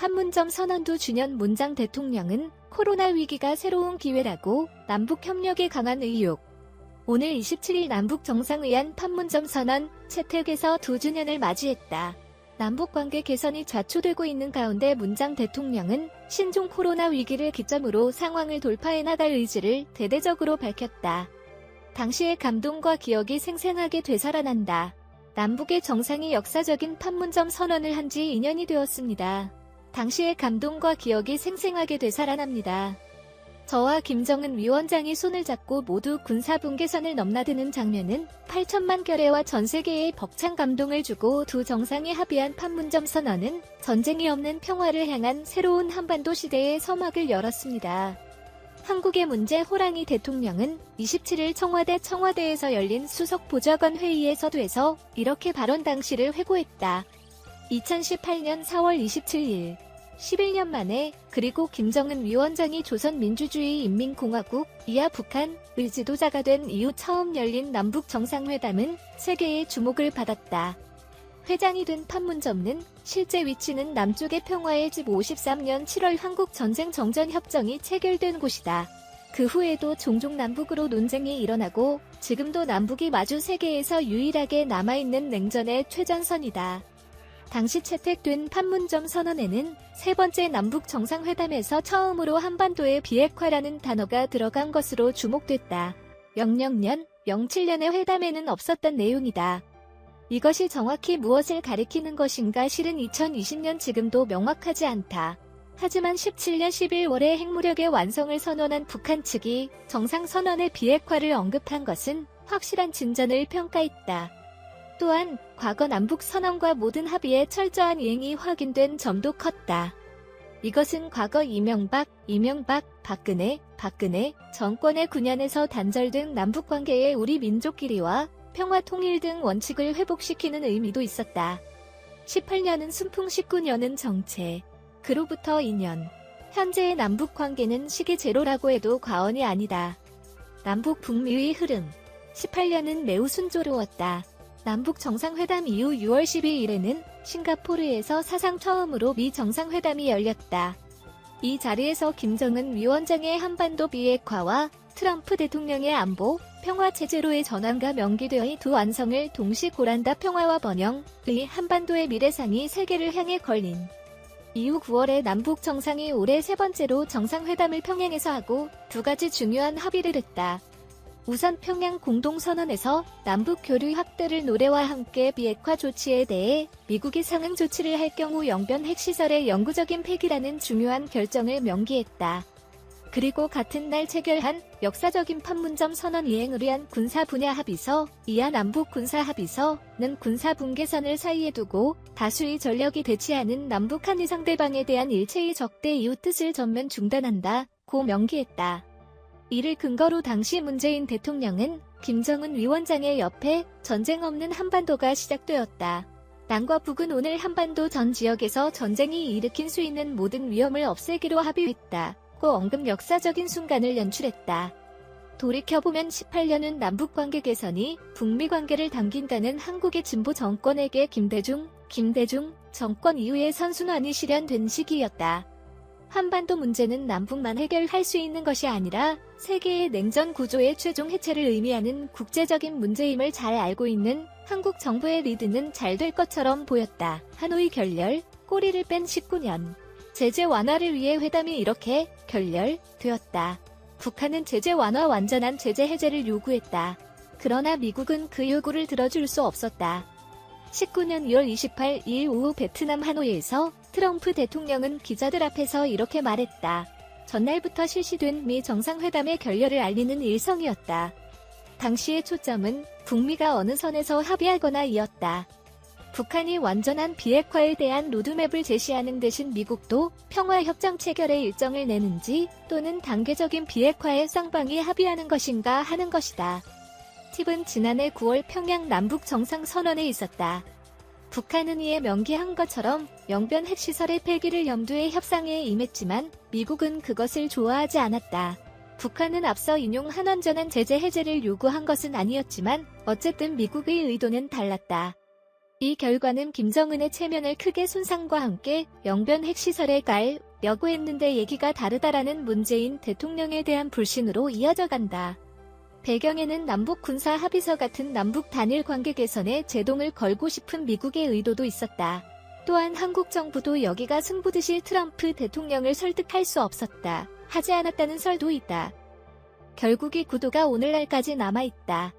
판문점 선언 두 주년 문장 대통령은 코로나 위기가 새로운 기회라고 남북 협력에 강한 의욕. 오늘 27일 남북 정상회담 판문점 선언 채택에서 2주년을 맞이했다. 남북관계 개선이 좌초되고 있는 가운데 문장 대통령은 신종 코로나 위기를 기점으로 상황을 돌파해 나갈 의지를 대대적으로 밝혔다. 당시의 감동과 기억이 생생하게 되살아난다. 남북의 정상이 역사적인 판문점 선언을 한 지 2년이 되었습니다. 당시의 감동과 기억이 생생하게 되살아납니다. 저와 김정은 위원장이 손을 잡고 모두 군사분계선을 넘나드는 장면은 8천만 결의와 전 세계에 벅찬 감동을 주고 두 정상이 합의한 판문점 선언은 전쟁이 없는 평화를 향한 새로운 한반도 시대의 서막을 열었습니다. 한국의 문제 호랑이 대통령은 27일 청와대에서 열린 수석 보좌관 회의의 서두에서 이렇게 발언 당시를 회고했다. 2018년 4월 27일 11년 만에 그리고 김정은 위원장이 조선민주주의인민공화국 이하 북한의 지도자가 된 이후 처음 열린 남북 정상회담은 세계의 주목을 받았다. 회장이 된 판문점은 실제 위치는 남쪽의 평화의 집 53년 7월 한국 전쟁 정전 협정이 체결된 곳이다. 그 후에도 종종 남북으로 논쟁이 일어나고 지금도 남북이 마주 세계에서 유일하게 남아있는 냉전의 최전선이다. 당시 채택된 판문점 선언에는 세 번째 남북 정상회담에서 처음으로 한반도의 비핵화라는 단어가 들어간 것으로 주목됐다. 00년, 07년의 회담에는 없었던 내용이다. 이것이 정확히 무엇을 가리키는 것인가 실은 2020년 지금도 명확하지 않다. 하지만 17년 11월에 핵무력의 완성을 선언한 북한 측이 정상선언의 비핵화를 언급한 것은 확실한 진전을 평가했다. 또한 과거 남북선언과 모든 합의의 철저한 이행이 확인된 점도 컸다. 이것은 과거 이명박, 박근혜 정권의 9년에서 단절된 남북관계의 우리 민족끼리와 평화 통일 등 원칙을 회복시키는 의미도 있었다. 18년은 순풍 19년은 정체. 그로부터 2년. 현재의 남북관계는 시기 제로라고 해도 과언이 아니다. 남북 북미의 흐름. 18년은 매우 순조로웠다. 남북 정상회담 이후 6월 12일에는 싱가포르에서 사상 처음으로 미 정상회담이 열렸다. 이 자리에서 김정은 위원장의 한반도 비핵화와 트럼프 대통령의 안보, 평화 체제로의 전환과 명기되어의 두 완성을 동시 고란다 평화와 번영의 한반도의 미래상이 세계를 향해 걸린. 이후 9월에 남북 정상이 올해 세 번째로 정상회담을 평양에서 하고 두 가지 중요한 합의를 했다. 우선 평양 공동선언에서 남북 교류 확대를 노래와 함께 비핵화 조치에 대해 미국이 상응 조치를 할 경우 영변 핵시설의 영구적인 폐기라는 중요한 결정을 명기했다. 그리고 같은 날 체결한 역사적인 판문점 선언 이행을 위한 군사 분야 합의서, 이하 남북 군사 합의서는 군사 분계선을 사이에 두고 다수의 전력이 대치하는 남북 한일 상대방에 대한 일체의 적대 이후 뜻을 전면 중단한다고 명기했다. 이를 근거로 당시 문재인 대통령은 김정은 위원장의 옆에 전쟁 없는 한반도가 시작되었다. 남과 북은 오늘 한반도 전 지역에서 전쟁이 일으킬 수 있는 모든 위험을 없애기로 합의했다고 언급 역사적인 순간을 연출했다. 돌이켜보면 18년은 남북관계 개선이 북미 관계를 당긴다는 한국의 진보 정권에게 김대중 정권 이후의 선순환이 실현된 시기였다. 한반도 문제는 남북만 해결할 수 있는 것이 아니라 세계의 냉전 구조의 최종 해체를 의미하는 국제적인 문제임을 잘 알고 있는 한국 정부의 리드는 잘 될 것처럼 보였다. 하노이 결렬, 꼬리를 뺀 19년. 제재 완화를 위해 회담이 이렇게 결렬되었다. 북한은 제재 완화 완전한 제재 해제를 요구했다. 그러나 미국은 그 요구를 들어줄 수 없었다. 19년 2월 28일 오후 베트남 하노이에서 트럼프 대통령은 기자들 앞에서 이렇게 말했다. 전날부터 실시된 미 정상회담의 결렬을 알리는 일성이었다. 당시의 초점은 북미가 어느 선에서 합의하거나 이었다. 북한이 완전한 비핵화에 대한 로드맵을 제시하는 대신 미국도 평화협정 체결의 일정을 내는지 또는 단계적인 비핵화에 쌍방이 합의하는 것인가 하는 것이다. 팁은 지난해 9월 평양 남북 정상선언에 있었다. 북한은 이에 명기한 것처럼 영변 핵시설의 폐기를 염두에 협상에 임했지만 미국은 그것을 좋아하지 않았다. 북한은 앞서 인용한 완전한 제재 해제를 요구한 것은 아니었지만 어쨌든 미국의 의도는 달랐다. 이 결과는 김정은의 체면을 크게 손상과 함께 영변 핵시설에 가려고 했는데 얘기가 다르다라는 문재인 대통령에 대한 불신으로 이어져 간다. 배경에는 남북 군사 합의서 같은 남북 단일 관계 개선에 제동을 걸고 싶은 미국의 의도도 있었다. 또한 한국 정부도 여기가 승부듯이 트럼프 대통령을 설득할 수 없었다. 하지 않았다는 설도 있다. 결국 이 구도가 오늘날까지 남아있다.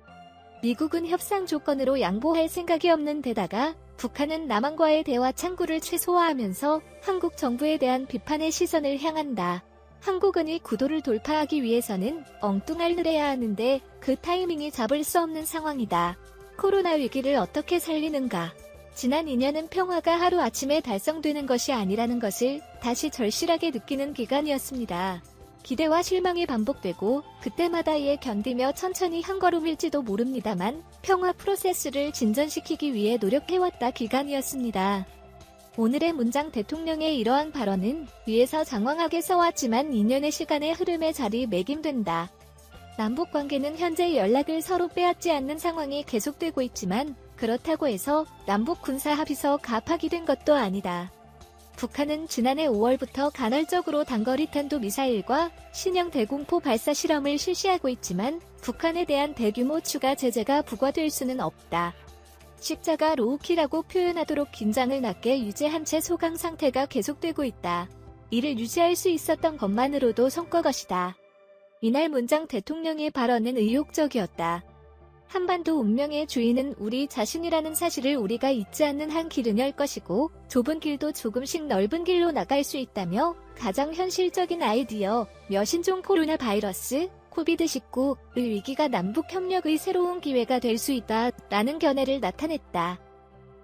미국은 협상 조건으로 양보할 생각이 없는 데다가 북한은 남한과의 대화 창구를 최소화하면서 한국 정부에 대한 비판의 시선을 향한다. 한국은 이 구도를 돌파하기 위해서는 엉뚱할 해야 하는데 그 타이밍이 잡을 수 없는 상황이다. 코로나 위기를 어떻게 살리는가? 지난 2년은 평화가 하루아침에 달성되는 것이 아니라는 것을 다시 절실하게 느끼는 기간이었습니다. 기대와 실망이 반복되고 그때마다 이에 견디며 천천히 한 걸음일지도 모릅니다만 평화 프로세스를 진전시키기 위해 노력해왔다 기간이었습니다. 오늘의 문장 대통령의 이러한 발언은 위에서 장황하게 써왔지만 2년의 시간의 흐름에 자리매김된다. 남북관계는 현재 연락을 서로 빼앗지 않는 상황이 계속되고 있지만 그렇다고 해서 남북 군사합의서가 파기된 것도 아니다. 북한은 지난해 5월부터 간헐적으로 단거리 탄도미사일과 신형 대공포 발사 실험을 실시하고 있지만 북한에 대한 대규모 추가 제재가 부과될 수는 없다. 십자가 로우키라고 표현하도록 긴장을 낮게 유지한 채 소강 상태가 계속되고 있다. 이를 유지할 수 있었던 것만으로도 성과 것이다. 이날 문장 대통령의 발언은 의욕적이었다. 한반도 운명의 주인은 우리 자신이라는 사실을 우리가 잊지 않는 한 길은 열 것이고 좁은 길도 조금씩 넓은 길로 나갈 수 있다며 가장 현실적인 아이디어 여신종 코로나 바이러스 코비드19의 위기가 남북 협력의 새로운 기회가 될 수 있다라는 견해를 나타냈다.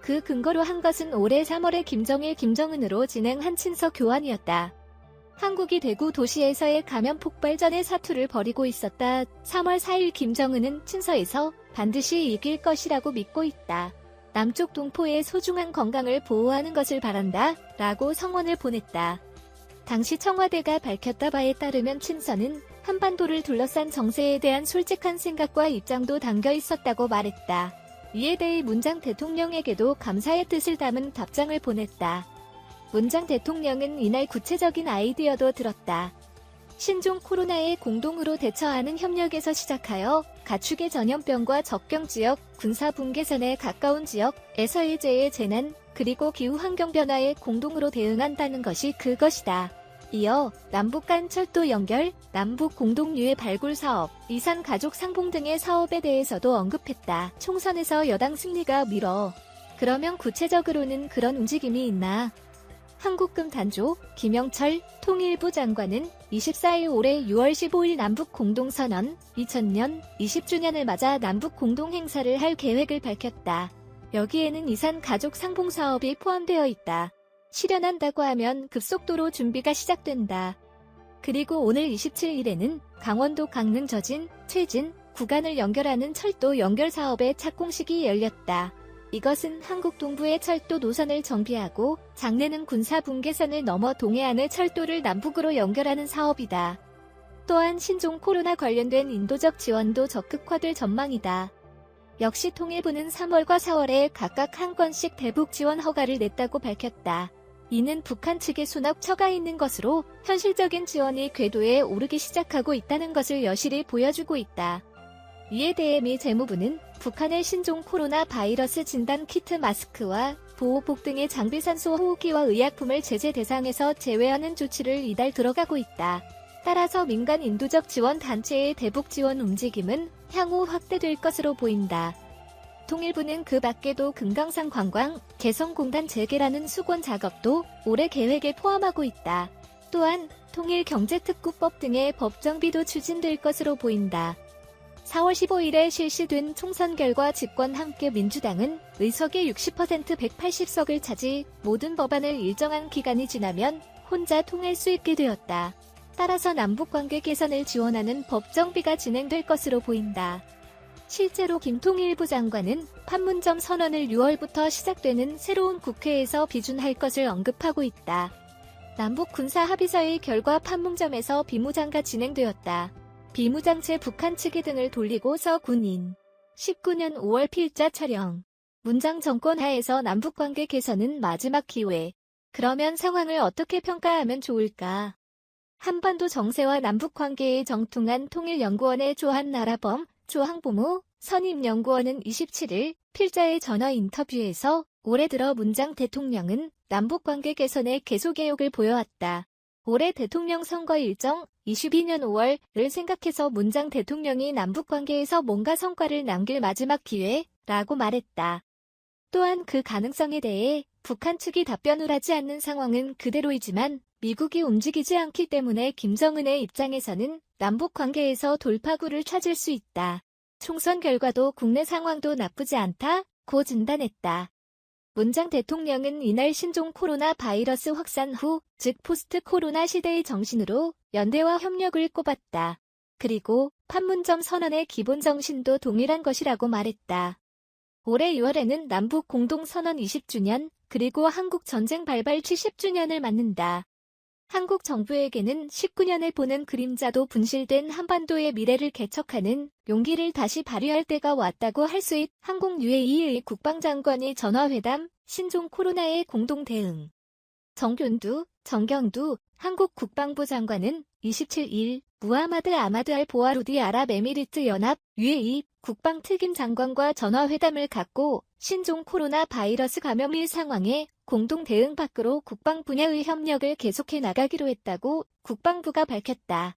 그 근거로 한 것은 올해 3월에 김정일 김정은으로 진행한 친서 교환이었다. 한국이 대구 도시에서의 감염 폭발전의 사투를 벌이고 있었다. 3월 4일 김정은은 친서에서 반드시 이길 것이라고 믿고 있다. 남쪽 동포의 소중한 건강을 보호하는 것을 바란다. 라고 성원을 보냈다. 당시 청와대가 밝혔다 바에 따르면 친서는 한반도를 둘러싼 정세에 대한 솔직한 생각과 입장도 담겨 있었다고 말했다. 이에 대해 문장 대통령에게도 감사의 뜻을 담은 답장을 보냈다. 문장 대통령은 이날 구체적인 아이디어도 들었다. 신종 코로나에 공동으로 대처하는 협력에서 시작하여 가축의 전염병과 접경지역, 군사분계선에 가까운 지역에서의 재해 재난, 그리고 기후환경 변화에 공동으로 대응한다는 것이 그것이다. 이어 남북 간 철도 연결, 남북 공동유해 발굴 사업, 이산 가족 상봉 등의 사업에 대해서도 언급했다. 총선에서 여당 승리가 밀어. 그러면 구체적으로는 그런 움직임이 있나? 한국금 단조 김영철 통일부 장관은 24일 올해 6월 15일 남북 공동선언 2000년 20주년을 맞아 남북 공동행사를 할 계획을 밝혔다. 여기에는 이산 가족 상봉 사업이 포함되어 있다. 실현한다고 하면 급속도로 준비가 시작된다. 그리고 오늘 27일에는 강원도 강릉 저진, 최진 구간을 연결하는 철도 연결 사업의 착공식이 열렸다. 이것은 한국 동부의 철도 노선을 정비하고 장래는 군사분계선을 넘어 동해안의 철도를 남북으로 연결하는 사업이다. 또한 신종 코로나 관련된 인도적 지원도 적극화될 전망이다. 역시 통일부는 3월과 4월에 각각 한 건씩 대북 지원 허가를 냈다고 밝혔다. 이는 북한 측에 수납 처가 있는 것으로 현실적인 지원이 궤도에 오르기 시작하고 있다는 것을 여실히 보여주고 있다. 이에 대해 미 재무부는 북한의 신종 코로나 바이러스 진단 키트 마스크와 보호복 등의 장비 산소 호흡기와 의약품을 제재 대상에서 제외하는 조치를 이달 들어가고 있다. 따라서 민간 인도적 지원 단체의 대북 지원 움직임은 향후 확대될 것으로 보인다. 통일부는 그 밖에도 금강산 관광, 개성공단 재개라는 수건 작업도 올해 계획에 포함하고 있다. 또한 통일경제특구법 등의 법정비도 추진될 것으로 보인다. 4월 15일에 실시된 총선 결과 집권 함께 민주당은 의석의 60% 180석을 차지 모든 법안을 일정한 기간이 지나면 혼자 통할 수 있게 되었다. 따라서 남북관계 개선을 지원하는 법정비가 진행될 것으로 보인다. 실제로 김통일부 장관은 판문점 선언을 6월부터 시작되는 새로운 국회에서 비준할 것을 언급하고 있다. 남북 군사 합의서의 결과 판문점에서 비무장가 진행되었다. 비무장체 북한 측의 등을 돌리고서 군인 19년 5월 필자 촬영 문장 정권 하에서 남북관계 개선은 마지막 기회. 그러면 상황을 어떻게 평가하면 좋을까? 한반도 정세와 남북관계에 정통한 통일연구원의 조한나라범, 조항보무 선임연구원은 27일 필자의 전화 인터뷰에서 올해 들어 문장 대통령은 남북관계 개선에 계속 의욕을 보여왔다. 올해 대통령 선거 일정 22년 5월을 생각해서 문장 대통령이 남북관계에서 뭔가 성과를 남길 마지막 기회라고 말했다. 또한 그 가능성에 대해 북한 측이 답변을 하지 않는 상황은 그대로이지만 미국이 움직이지 않기 때문에 김정은의 입장에서는 남북관계에서 돌파구를 찾을 수 있다. 총선 결과도 국내 상황도 나쁘지 않다고 진단했다. 문장 대통령은 이날 신종 코로나 바이러스 확산 후, 즉 포스트 코로나 시대의 정신으로 연대와 협력을 꼽았다. 그리고 판문점 선언의 기본 정신도 동일한 것이라고 말했다. 올해 6월에는 남북 공동선언 20주년, 그리고 한국 전쟁 발발 70주년을 맞는다. 한국 정부에게는 19년을 보는 그림자도 분실된 한반도의 미래를 개척하는 용기를 다시 발휘할 때가 왔다고 할 수 있. 한국 UAE의 국방장관이 전화회담, 신종 코로나의 공동 대응. 정경두 한국 국방부 장관은 27일 무하마드 아마드 알 보아루디 아랍에미리트 연합 UAE 국방특임 장관과 전화회담을 갖고 신종 코로나 바이러스 감염의 상황에 공동 대응 밖으로 국방 분야의 협력을 계속해 나가기로 했다고 국방부가 밝혔다.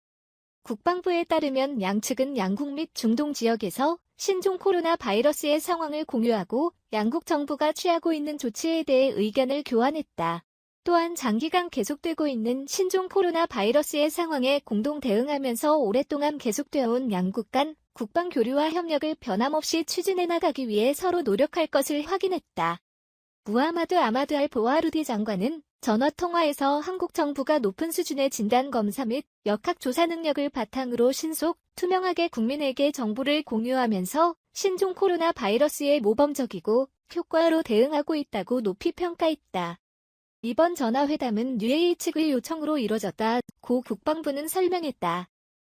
국방부에 따르면 양측은 양국 및 중동 지역에서 신종 코로나 바이러스의 상황을 공유하고 양국 정부가 취하고 있는 조치에 대해 의견을 교환했다. 또한 장기간 계속되고 있는 신종 코로나 바이러스의 상황에 공동 대응하면서 오랫동안 계속되어 온 양국 간 국방 교류와 협력을 변함없이 추진해 나가기 위해 서로 노력할 것을 확인했다. 무하마드 아마드 알 보아루디 장관은 전화통화에서 한국 정부가 높은 수준의 진단검사 및 역학조사 능력을 바탕으로 신속, 투명하게 국민에게 정보를 공유하면서 신종 코로나 바이러스에 모범적이고 효과로 대응하고 있다고 높이 평가했다. 이번 전화회담은 UAE 측의 요청으로 이뤄졌다. 고 국방부는 설명했다.